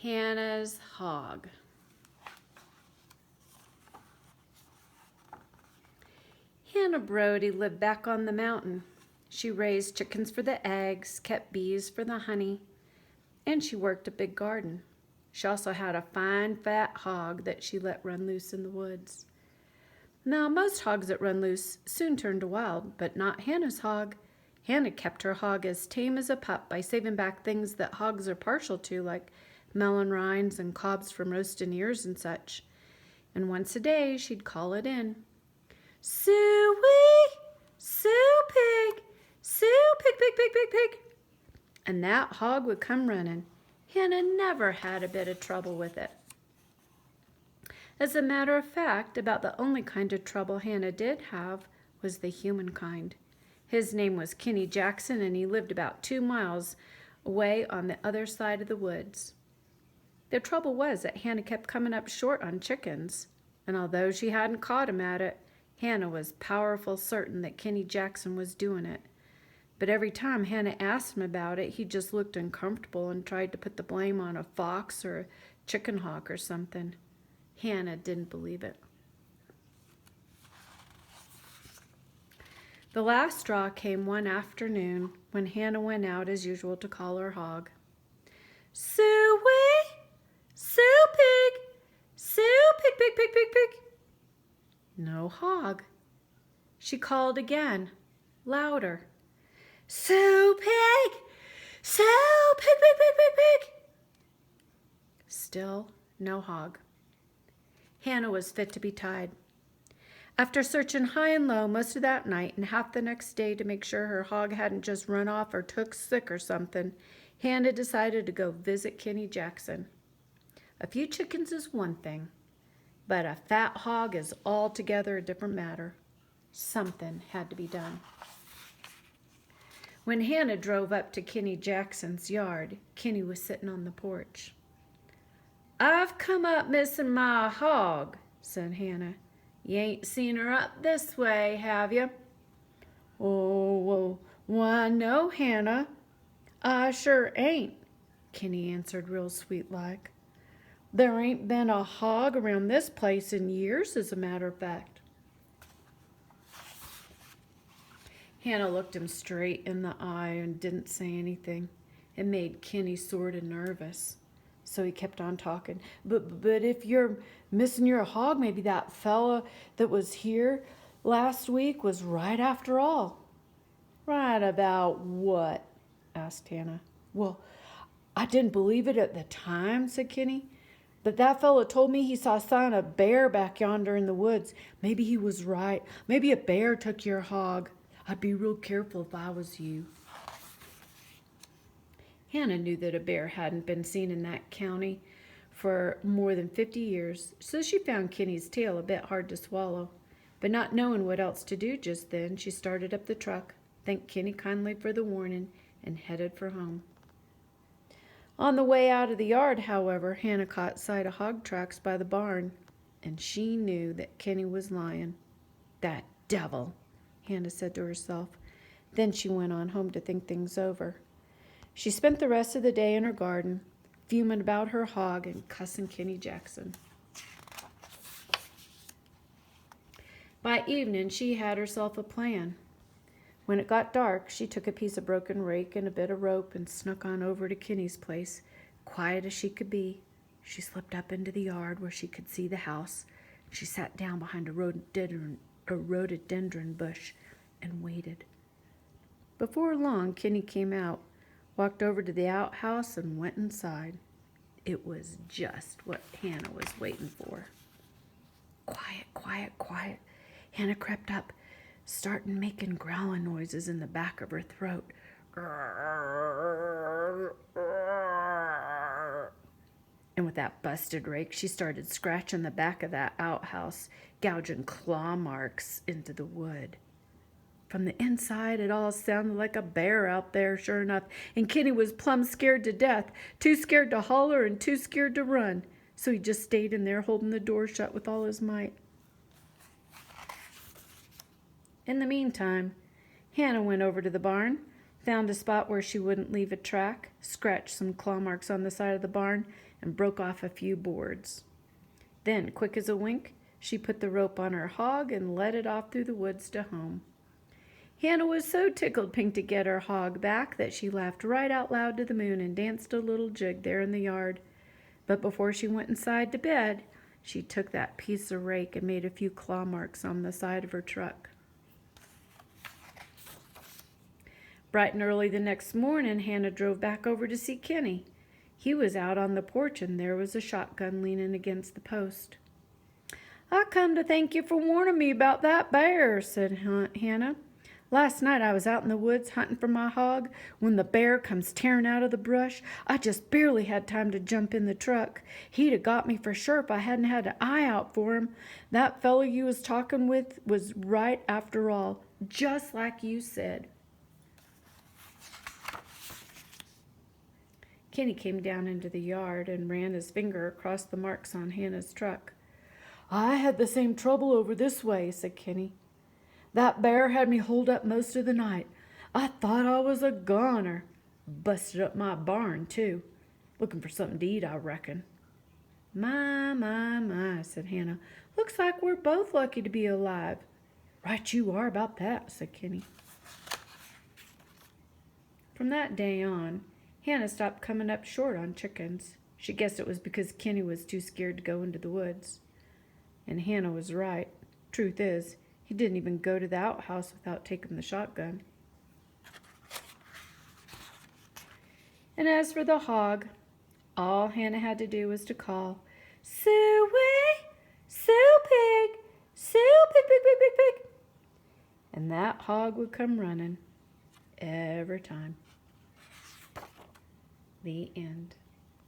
Hannah's hog. Hannah Brody lived back on the mountain. She raised chickens for the eggs, kept bees for the honey, and she worked a big garden. She also had a fine, fat hog that she let run loose in the woods. Now, most hogs that run loose soon turn to wild, but not Hannah's hog. Hannah kept her hog as tame as a pup by saving back things that hogs are partial to, like melon rinds and cobs from roasting ears and such. And once a day, she'd call it in. Suey, Sue Pig, Sue Pig, Pig, Pig, Pig, Pig. And that hog would come running. Hannah never had a bit of trouble with it. As a matter of fact, about the only kind of trouble Hannah did have was the human kind. His name was Kenny Jackson, and he lived about 2 miles away on the other side of the woods. The trouble was that Hannah kept coming up short on chickens, and although she hadn't caught him at it, Hannah was powerful certain that Kenny Jackson was doing it. But every time Hannah asked him about it, he just looked uncomfortable and tried to put the blame on a fox or a chicken hawk or something. Hannah didn't believe it. The last straw came one afternoon when Hannah went out as usual to call her hog. Suey, Sue Pig, Sue Pig, Pig, Pig, Pig, Pig. No hog. She called again, louder. Sue Pig, Sue Pig, Pig, Pig, Pig, Pig. Still no hog. Hannah was fit to be tied. After searching high and low most of that night and half the next day to make sure her hog hadn't just run off or took sick or something, Hannah decided to go visit Kenny Jackson. A few chickens is one thing, but a fat hog is altogether a different matter. Something had to be done. When Hannah drove up to Kenny Jackson's yard, Kenny was sitting on the porch. I've come up missing my hog, said Hannah. You ain't seen her up this way, have you? Oh, well, why no, Hannah. I sure ain't, Kenny answered real sweet-like. There ain't been a hog around this place in years, as a matter of fact. Hannah looked him straight in the eye and didn't say anything. It made Kenny sort of nervous. So he kept on talking. But if you're missing your hog, maybe that fella that was here last week was right after all. Right about what? Asked Hannah. Well, I didn't believe it at the time, said Kenny. But that fella told me he saw a sign of a bear back yonder in the woods. Maybe he was right. Maybe a bear took your hog. I'd be real careful if I was you. Hannah knew that a bear hadn't been seen in that county for more than 50 years, so she found Kenny's tale a bit hard to swallow. But not knowing what else to do just then, she started up the truck, thanked Kenny kindly for the warning, and headed for home. On the way out of the yard, however, Hannah caught sight of hog tracks by the barn, and she knew that Kenny was lying. That devil, Hannah said to herself. Then she went on home to think things over. She spent the rest of the day in her garden, fuming about her hog and cussing Kenny Jackson. By evening, she had herself a plan. When it got dark, she took a piece of broken rake and a bit of rope and snuck on over to Kenny's place. Quiet as she could be, she slipped up into the yard where she could see the house. She sat down behind a rhododendron bush and waited. Before long, Kenny came out, walked over to the outhouse, and went inside. It was just what Hannah was waiting for. Quiet, quiet, quiet. Hannah crept up, starting making growling noises in the back of her throat. And with that busted rake, she started scratching the back of that outhouse, gouging claw marks into the wood. From the inside, it all sounded like a bear out there, sure enough, and Kenny was plumb scared to death, too scared to holler and too scared to run. So he just stayed in there holding the door shut with all his might. In the meantime, Hannah went over to the barn, found a spot where she wouldn't leave a track, scratched some claw marks on the side of the barn, and broke off a few boards. Then, quick as a wink, she put the rope on her hog and led it off through the woods to home. Hannah was so tickled pink to get her hog back that she laughed right out loud to the moon and danced a little jig there in the yard. But before she went inside to bed, she took that piece of rake and made a few claw marks on the side of her truck. Bright and early the next morning, Hannah drove back over to see Kenny. He was out on the porch, and there was a shotgun leaning against the post. "I come to thank you for warning me about that bear," said Hannah. "Last night I was out in the woods hunting for my hog when the bear comes tearing out of the brush. I just barely had time to jump in the truck. He'd have got me for sure if I hadn't had an eye out for him. That fellow you was talking with was right after all, just like you said." Kenny came down into the yard and ran his finger across the marks on Hannah's truck. "I had the same trouble over this way," said Kenny. "That bear had me holed up most of the night. I thought I was a goner. Busted up my barn, too. Looking for something to eat, I reckon." My, said Hannah. "Looks like we're both lucky to be alive." "Right you are about that," said Kenny. From that day on, Hannah stopped coming up short on chickens. She guessed it was because Kenny was too scared to go into the woods. And Hannah was right. Truth is, he didn't even go to the outhouse without taking the shotgun. And as for the hog, all Hannah had to do was to call, "Suey, Sue Pig, Sue Pig, Pig, Pig, Pig, Pig." And that hog would come running every time. The end.